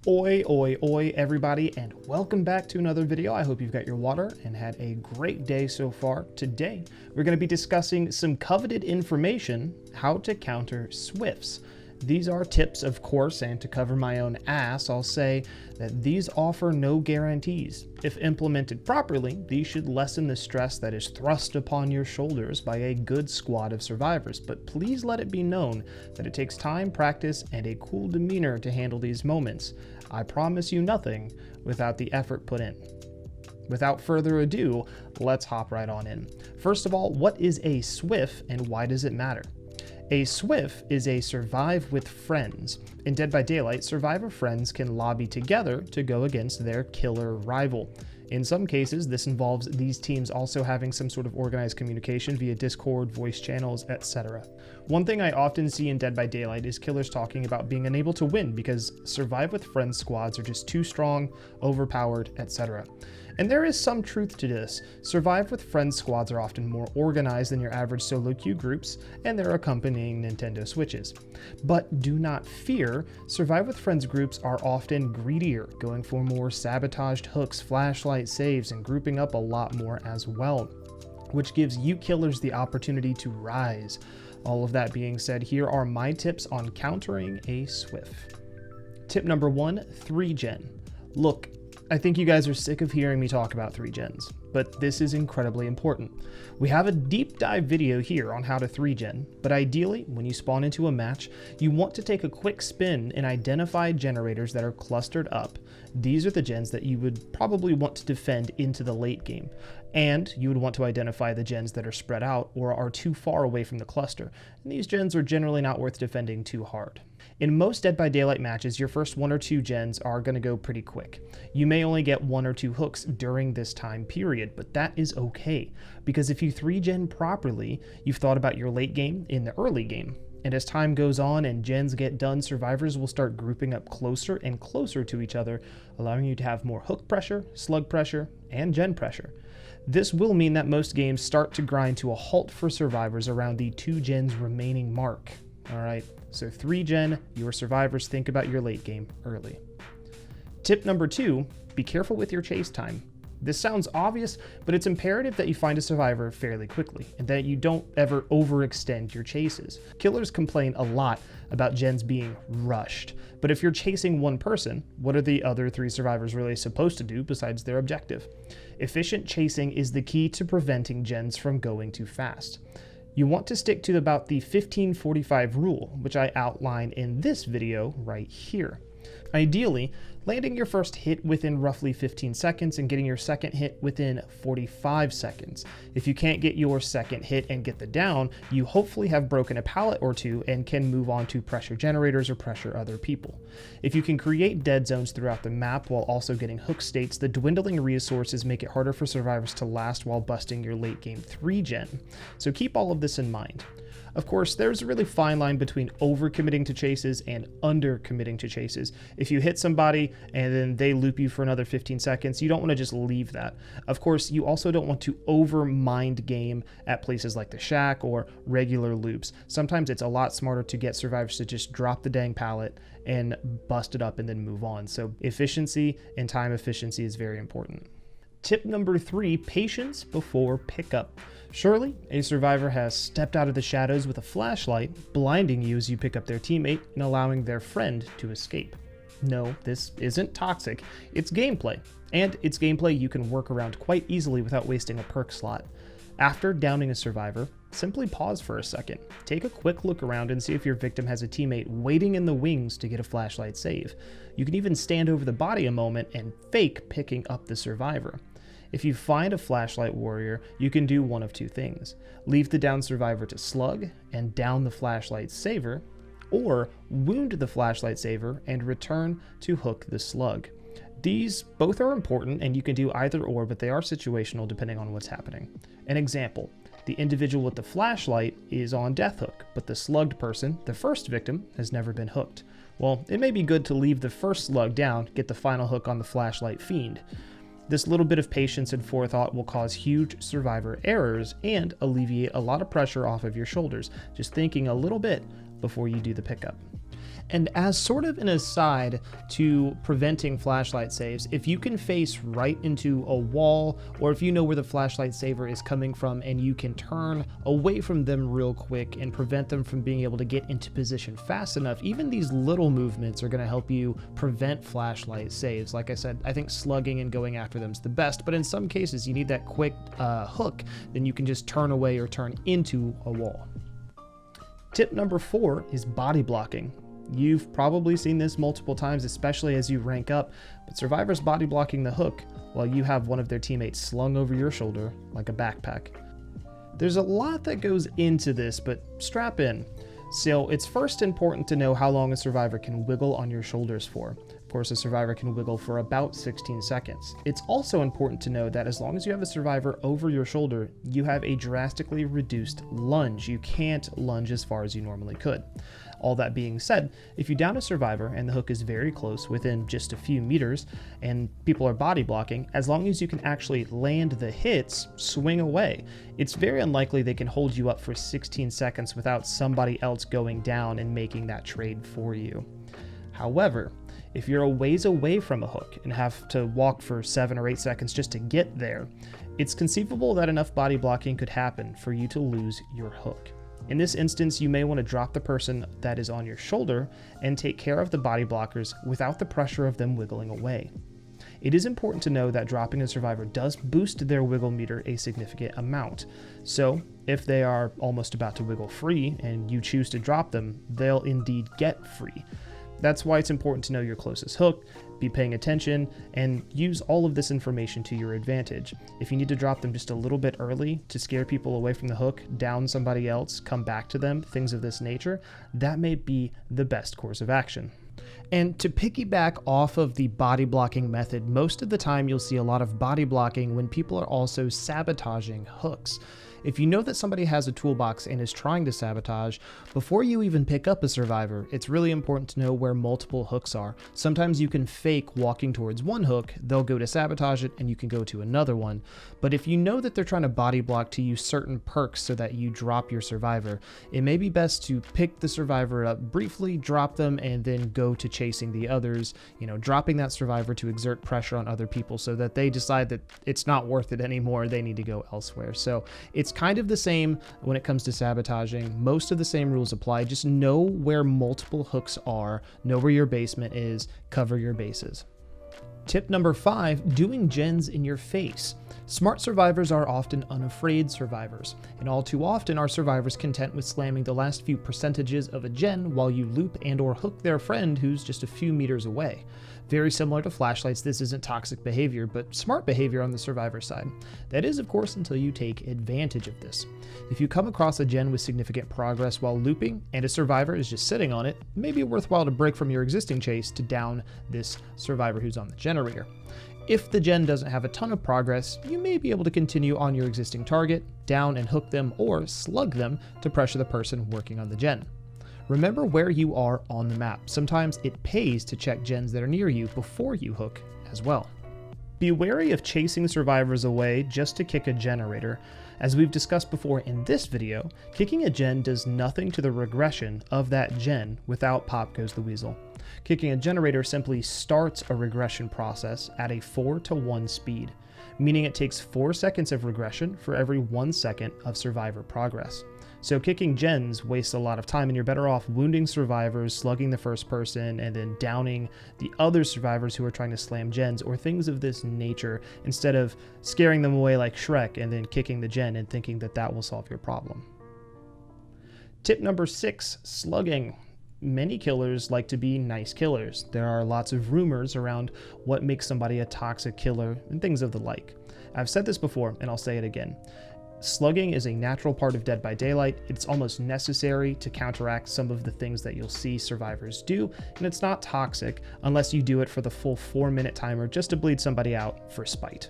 Oi, oi, oi, everybody, and welcome back to another video. I hope you've got your water and had a great day so far. Today, we're going to be discussing some coveted information, how to counter Swifts. These are tips, of course, and to cover my own ass, I'll say that these offer no guarantees. If implemented properly, these should lessen the stress that is thrust upon your shoulders by a good squad of survivors, but please let it be known that it takes time, practice, and a cool demeanor to handle these moments. I promise you nothing without the effort put in. Without further ado, let's hop right on in. First of all, what is a SWIF and why does it matter? A SWIF is a survive with friends. In Dead by Daylight, survivor friends can lobby together to go against their killer rival. In some cases, this involves these teams also having some sort of organized communication via Discord, voice channels, etc. One thing I often see in Dead by Daylight is killers talking about being unable to win because survive with friends squads are just too strong, overpowered, etc. And there is some truth to this. Survive with friends squads are often more organized than your average solo queue groups and their accompanying Nintendo Switches. But do not fear, survive with friends groups are often greedier, going for more sabotaged hooks, flashlight saves, and grouping up a lot more as well, which gives you killers the opportunity to rise. All of that being said, here are my tips on countering a SWIF. Tip number 1, 3-gen. Look, I think you guys are sick of hearing me talk about 3-gens, but this is incredibly important. We have a deep dive video here on how to 3-gen, but ideally, when you spawn into a match, you want to take a quick spin and identify generators that are clustered up. These are the gens that you would probably want to defend into the late game, and you would want to identify the gens that are spread out or are too far away from the cluster, and these gens are generally not worth defending too hard. In most Dead by Daylight matches, your first 1 or 2 gens are going to go pretty quick. You may only get 1 or 2 hooks during this time period, but that is okay, because if you 3-gen properly, you've thought about your late game in the early game. And as time goes on and gens get done, survivors will start grouping up closer and closer to each other, allowing you to have more hook pressure, slug pressure, and gen pressure. This will mean that most games start to grind to a halt for survivors around the 2 gens remaining mark. Alright, so 3-gen, your survivors think about your late game early. Tip number 2, be careful with your chase time. This sounds obvious, but it's imperative that you find a survivor fairly quickly, and that you don't ever overextend your chases. Killers complain a lot about gens being rushed, but if you're chasing one person, what are the other 3 survivors really supposed to do besides their objective? Efficient chasing is the key to preventing gens from going too fast. You want to stick to about the 15-45 rule, which I outline in this video right here. Ideally, landing your first hit within roughly 15 seconds and getting your second hit within 45 seconds. If you can't get your second hit and get the down, you hopefully have broken a pallet or 2 and can move on to pressure generators or pressure other people. If you can create dead zones throughout the map while also getting hook states, the dwindling resources make it harder for survivors to last while busting your late game 3-gen. So keep all of this in mind. Of course, there's a really fine line between overcommitting to chases and undercommitting to chases. If you hit somebody and then they loop you for another 15 seconds, you don't want to just leave that. Of course, you also don't want to over-mind game at places like the shack or regular loops. Sometimes it's a lot smarter to get survivors to just drop the dang pallet and bust it up and then move on. So efficiency and time efficiency is very important. Tip number 3, patience before pickup. Surely, a survivor has stepped out of the shadows with a flashlight, blinding you as you pick up their teammate and allowing their friend to escape. No, this isn't toxic, it's gameplay. And it's gameplay you can work around quite easily without wasting a perk slot. After downing a survivor, simply pause for a second. Take a quick look around and see if your victim has a teammate waiting in the wings to get a flashlight save. You can even stand over the body a moment and fake picking up the survivor. If you find a flashlight warrior, you can do one of 2 things. Leave the down survivor to slug and down the flashlight saver, or wound the flashlight saver and return to hook the slug. These both are important and you can do either or, but they are situational depending on what's happening. An example, the individual with the flashlight is on death hook, but the slugged person, the first victim, has never been hooked. Well, it may be good to leave the first slug down, get the final hook on the flashlight fiend. This little bit of patience and forethought will cause huge survivor errors and alleviate a lot of pressure off of your shoulders, just thinking a little bit before you do the pickup. And as sort of an aside to preventing flashlight saves, if you can face right into a wall, or if you know where the flashlight saver is coming from and you can turn away from them real quick and prevent them from being able to get into position fast enough, even these little movements are going to help you prevent flashlight saves. Like I said, I think slugging and going after them is the best, but in some cases you need that quick hook, then you can just turn away or turn into a wall. Tip number 4 is body blocking. You've probably seen this multiple times, especially as you rank up, but survivors body blocking the hook while you have one of their teammates slung over your shoulder like a backpack. There's a lot that goes into this, but strap in. So it's first important to know how long a survivor can wiggle on your shoulders for. Of course, a survivor can wiggle for about 16 seconds. It's also important to know that as long as you have a survivor over your shoulder, you have a drastically reduced lunge. You can't lunge as far as you normally could. All that being said, if you down a survivor and the hook is very close, within just a few meters, and people are body blocking, as long as you can actually land the hits, swing away. It's very unlikely they can hold you up for 16 seconds without somebody else going down and making that trade for you. However, if you're a ways away from a hook and have to walk for 7 or 8 seconds just to get there, it's conceivable that enough body blocking could happen for you to lose your hook. In this instance, you may want to drop the person that is on your shoulder and take care of the body blockers without the pressure of them wiggling away. It is important to know that dropping a survivor does boost their wiggle meter a significant amount. So if they are almost about to wiggle free and you choose to drop them, they'll indeed get free. That's why it's important to know your closest hook, be paying attention, and use all of this information to your advantage. If you need to drop them just a little bit early to scare people away from the hook, down somebody else, come back to them, things of this nature, that may be the best course of action. And to piggyback off of the body blocking method, most of the time you'll see a lot of body blocking when people are also sabotaging hooks. If you know that somebody has a toolbox and is trying to sabotage, before you even pick up a survivor, it's really important to know where multiple hooks are. Sometimes you can fake walking towards one hook, they'll go to sabotage it, and you can go to another one. But if you know that they're trying to body block to use certain perks so that you drop your survivor, it may be best to pick the survivor up briefly, drop them, and then go to chasing the others, dropping that survivor to exert pressure on other people so that they decide that it's not worth it anymore, they need to go elsewhere. So it's kind of the same when it comes to sabotaging. Most of the same rules apply. Just know where multiple hooks are, know where your basement is, cover your bases. Tip number 5, doing gens in your face. Smart survivors are often unafraid survivors, and all too often are survivors content with slamming the last few percentages of a gen while you loop and or hook their friend who's just a few meters away. Very similar to flashlights, this isn't toxic behavior, but smart behavior on the survivor side. That is, of course, until you take advantage of this. If you come across a gen with significant progress while looping, and a survivor is just sitting on it, it may be worthwhile to break from your existing chase to down this survivor who's on the generator. If the gen doesn't have a ton of progress, you may be able to continue on your existing target, down and hook them, or slug them to pressure the person working on the gen. Remember where you are on the map. Sometimes it pays to check gens that are near you before you hook as well. Be wary of chasing survivors away just to kick a generator. As we've discussed before in this video, kicking a gen does nothing to the regression of that gen without Pop Goes the Weasel. Kicking a generator simply starts a regression process at a 4-to-1 speed, meaning it takes 4 seconds of regression for every 1 second of survivor progress. So kicking gens wastes a lot of time, and you're better off wounding survivors, slugging the first person, and then downing the other survivors who are trying to slam gens or things of this nature, instead of scaring them away like Shrek and then kicking the gen and thinking that that will solve your problem. Tip number 6, slugging. Many killers like to be nice killers. There are lots of rumors around what makes somebody a toxic killer and things of the like. I've said this before, and I'll say it again. Slugging is a natural part of Dead by Daylight. It's almost necessary to counteract some of the things that you'll see survivors do, and it's not toxic unless you do it for the full 4-minute timer just to bleed somebody out for spite.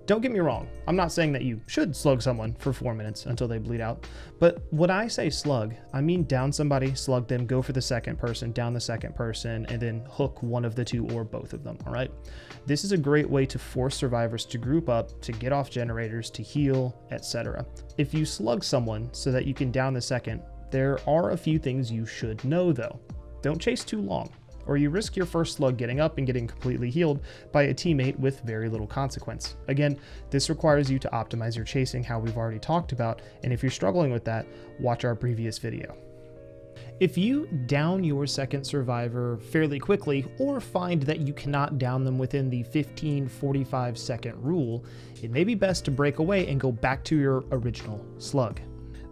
Don't get me wrong, I'm not saying that you should slug someone for 4 minutes until they bleed out, but when I say slug, I mean down somebody, slug them, go for the second person, down the second person, and then hook one of the two or both of them, all right? This is a great way to force survivors to group up, to get off generators, to heal, etc. If you slug someone so that you can down the second, there are a few things you should know though. Don't chase too long, or you risk your first slug getting up and getting completely healed by a teammate with very little consequence. Again, this requires you to optimize your chasing, how we've already talked about, and if you're struggling with that, watch our previous video. If you down your second survivor fairly quickly, or find that you cannot down them within the 15-45 second rule, it may be best to break away and go back to your original slug.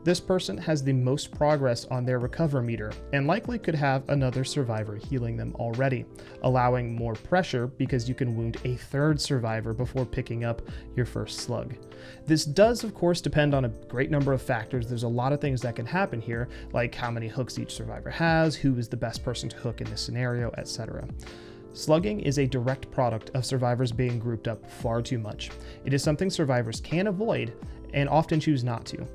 This person has the most progress on their recover meter and likely could have another survivor healing them already, allowing more pressure because you can wound a third survivor before picking up your first slug. This does, of course, depend on a great number of factors. There's a lot of things that can happen here, like how many hooks each survivor has, who is the best person to hook in this scenario, etc. Slugging is a direct product of survivors being grouped up far too much. It is something survivors can avoid and often choose not to.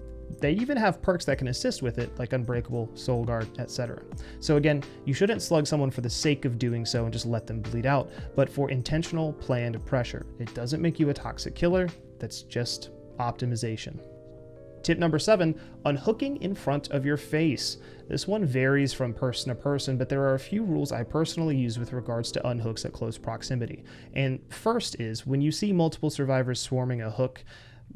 They even have perks that can assist with it, like Unbreakable, Soul Guard, etc. So again, you shouldn't slug someone for the sake of doing so and just let them bleed out, but for intentional, planned pressure. It doesn't make you a toxic killer, that's just optimization. Tip number 7, unhooking in front of your face. This one varies from person to person, but there are a few rules I personally use with regards to unhooks at close proximity. And first is, when you see multiple survivors swarming a hook,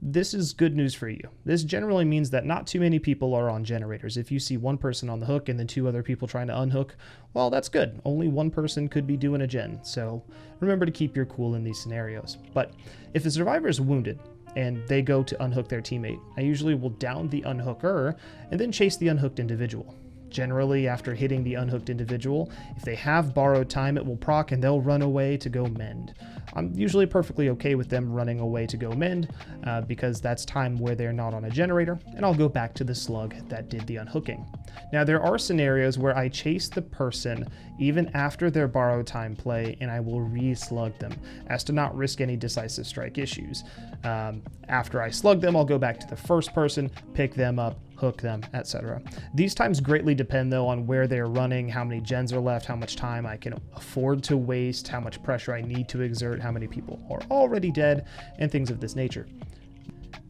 this is good news for you. This generally means that not too many people are on generators. If you see one person on the hook and then 2 other people trying to unhook, well, that's good. Only one person could be doing a gen, so remember to keep your cool in these scenarios. But if a survivor is wounded and they go to unhook their teammate, I usually will down the unhooker and then chase the unhooked individual. Generally, after hitting the unhooked individual, if they have borrowed time, it will proc and they'll run away to go mend. I'm usually perfectly okay with them running away to go mend because that's time where they're not on a generator, and I'll go back to the slug that did the unhooking. Now, there are scenarios where I chase the person even after their borrowed time play, and I will re-slug them as to not risk any decisive strike issues. After I slug them, I'll go back to the first person, pick them up, hook them, etc. These times greatly depend though on where they're running, how many gens are left, how much time I can afford to waste, how much pressure I need to exert, how many people are already dead, and things of this nature.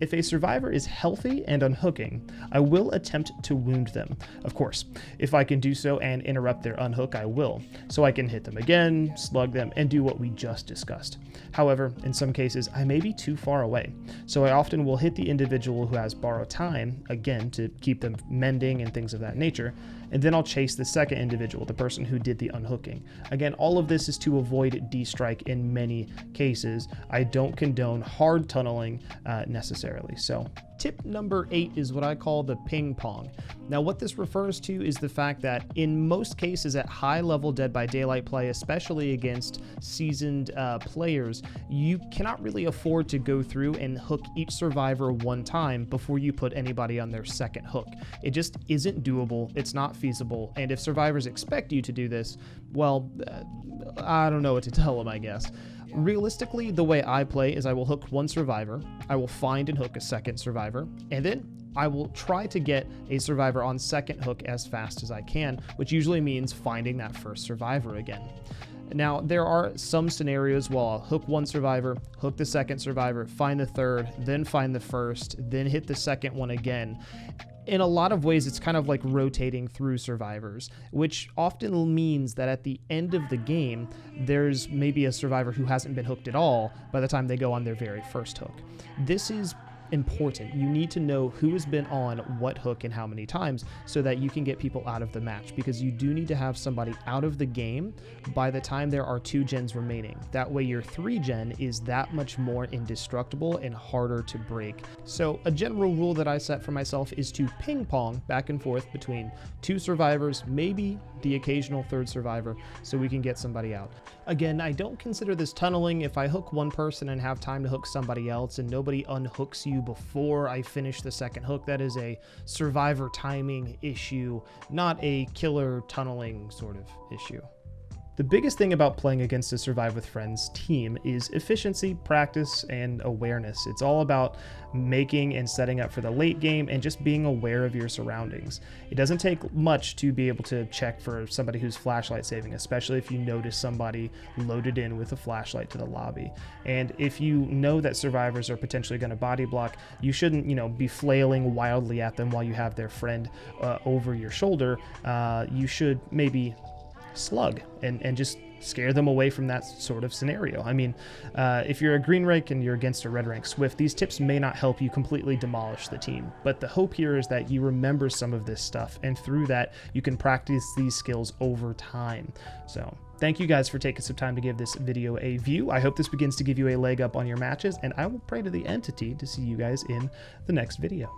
If a survivor is healthy and unhooking, I will attempt to wound them. Of course, if I can do so and interrupt their unhook, I will, so I can hit them again, slug them, and do what we just discussed. However, in some cases, I may be too far away, so I often will hit the individual who has borrowed time, again to keep them mending and things of that nature, and then I'll chase the second individual, the person who did the unhooking. Again, all of this is to avoid D-strike in many cases. I don't condone hard tunneling necessarily. So tip number 8 is what I call the ping pong. Now, what this refers to is the fact that in most cases at high level Dead by Daylight play, especially against seasoned players, you cannot really afford to go through and hook each survivor one time before you put anybody on their second hook. It just isn't doable. It's not feasible. And if survivors expect you to do this, well, I don't know what to tell them, I guess. Realistically, the way I play is I will hook one survivor, I will find and hook a second survivor, and then I will try to get a survivor on second hook as fast as I can, which usually means finding that first survivor again. Now, there are some scenarios where I'll hook one survivor, hook the second survivor, find the third, then find the first, then hit the second one again. In a lot of ways, it's kind of like rotating through survivors, which often means that at the end of the game, there's maybe a survivor who hasn't been hooked at all by the time they go on their very first hook. This is important. You need to know who has been on what hook and how many times so that you can get people out of the match, because you do need to have somebody out of the game by the time there are 2 gens remaining. That way your 3 gen is that much more indestructible and harder to break. So a general rule that I set for myself is to ping pong back and forth between 2 survivors, maybe the occasional third survivor, so we can get somebody out. Again, I don't consider this tunneling. If I hook one person and have time to hook somebody else and nobody unhooks you before I finish the second hook, that is a survivor timing issue, not a killer tunneling sort of issue. The biggest thing about playing against a Survive with Friends team is efficiency, practice, and awareness. It's all about making and setting up for the late game and just being aware of your surroundings. It doesn't take much to be able to check for somebody who's flashlight saving, especially if you notice somebody loaded in with a flashlight to the lobby. And if you know that survivors are potentially going to body block, you shouldn't, be flailing wildly at them while you have their friend over your shoulder. You should maybe Slug and just scare them away from that sort of scenario. I mean, if you're a green rank and you're against a red rank Swift, these tips may not help you completely demolish the team, but the hope here is that you remember some of this stuff, and through that you can practice these skills over time. So thank you guys for taking some time to give this video a view. I hope this begins to give you a leg up on your matches, and I will pray to the entity to see you guys in the next video.